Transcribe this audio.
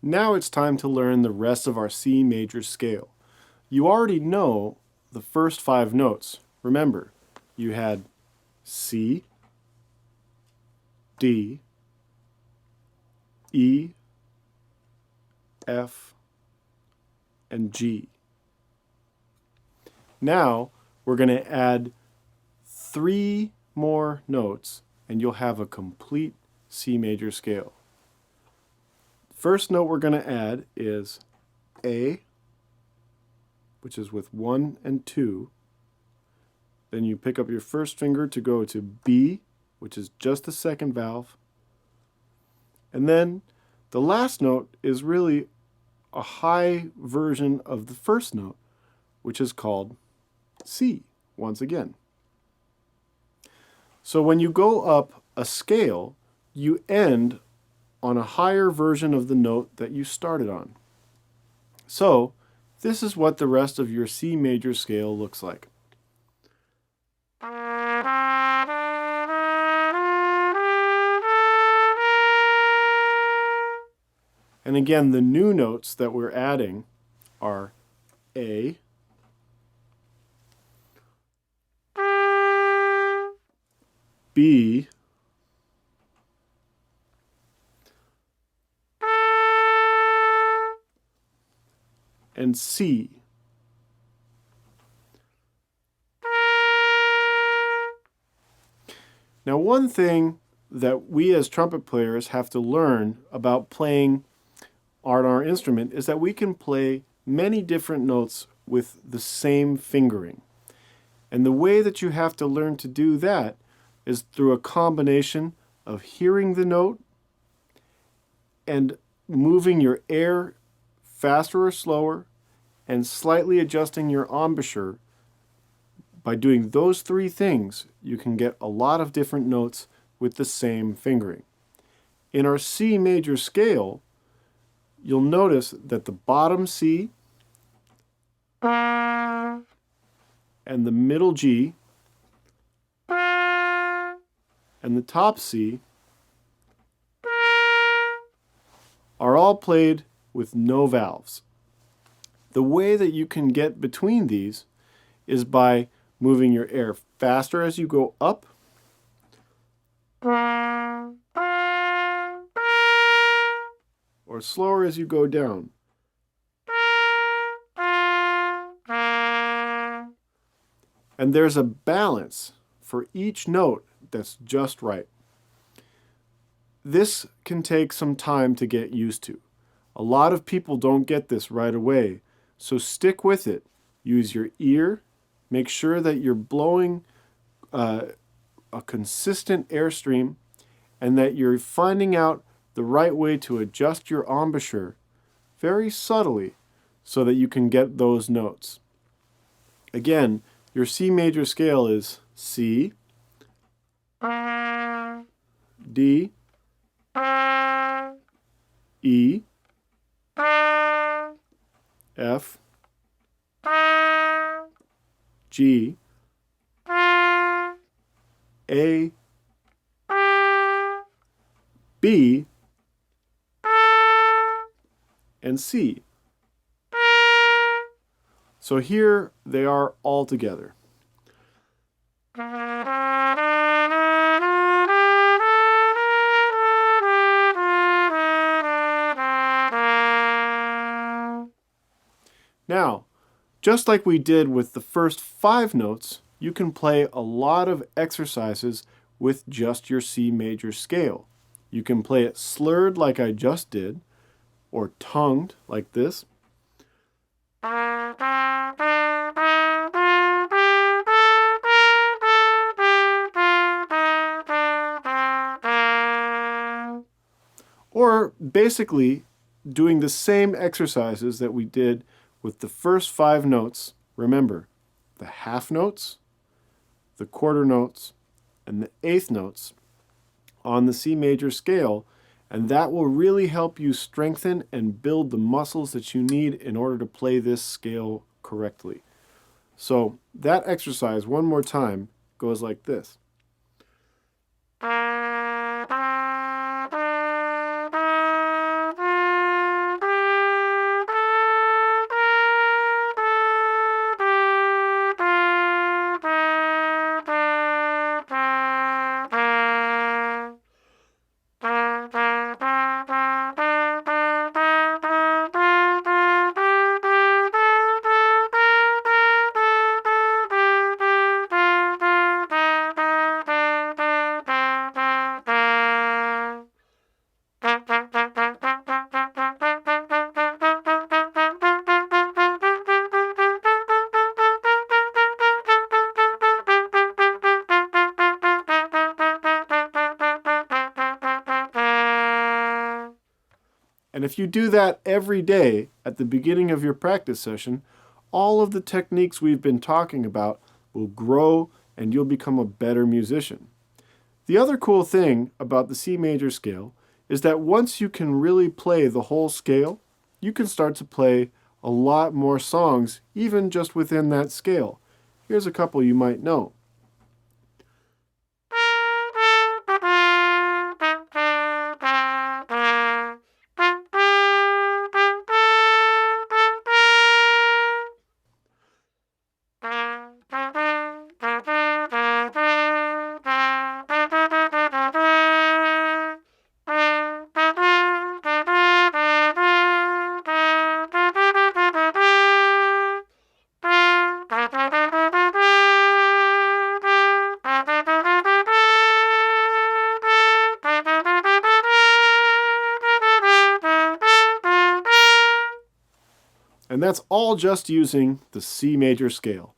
Now it's time to learn the rest of our C major scale. You already know the first 5 notes. Remember, you had C, D, E, F, and G. Now we're going to add 3 more notes and you'll have a complete C major scale. First note we're going to add is A, which is with 1 and 2. Then you pick up your first finger to go to B, which is just the second valve. And then the last note is really a high version of the first note, which is called C, once again. So when you go up a scale, you end on a higher version of the note that you started on. So this is what the rest of your C major scale looks like. And again, the new notes that we're adding are A, B, and C. Now, one thing that we as trumpet players have to learn about playing on our instrument is that we can play many different notes with the same fingering. And the way that you have to learn to do that is through a combination of hearing the note and moving your air faster or slower and slightly adjusting your embouchure. By doing those 3 things, you can get a lot of different notes with the same fingering. In our C major scale, you'll notice that the bottom C and the middle G and the top C are all played with no valves. The way that you can get between these is by moving your air faster as you go up or slower as you go down. And there's a balance for each note that's just right. This can take some time to get used to. A lot of people don't get this right away, so stick with it. Use your ear. Make sure that you're blowing a consistent airstream and that you're finding out the right way to adjust your embouchure very subtly so that you can get those notes. Again, your C major scale is C, D, E, F, G, A, B, and C. So here they are all together. Now, just like we did with the first 5 notes, you can play a lot of exercises with just your C major scale. You can play it slurred like I just did, or tongued like this. Or basically doing the same exercises that we did with the first 5 notes. Remember, the half notes, the quarter notes, and the eighth notes on the C major scale, and that will really help you strengthen and build the muscles that you need in order to play this scale correctly. So that exercise, one more time, goes like this. And if you do that every day at the beginning of your practice session, all of the techniques we've been talking about will grow and you'll become a better musician. The other cool thing about the C major scale is that once you can really play the whole scale, you can start to play a lot more songs even just within that scale. Here's a couple you might know. And that's all just using the C major scale.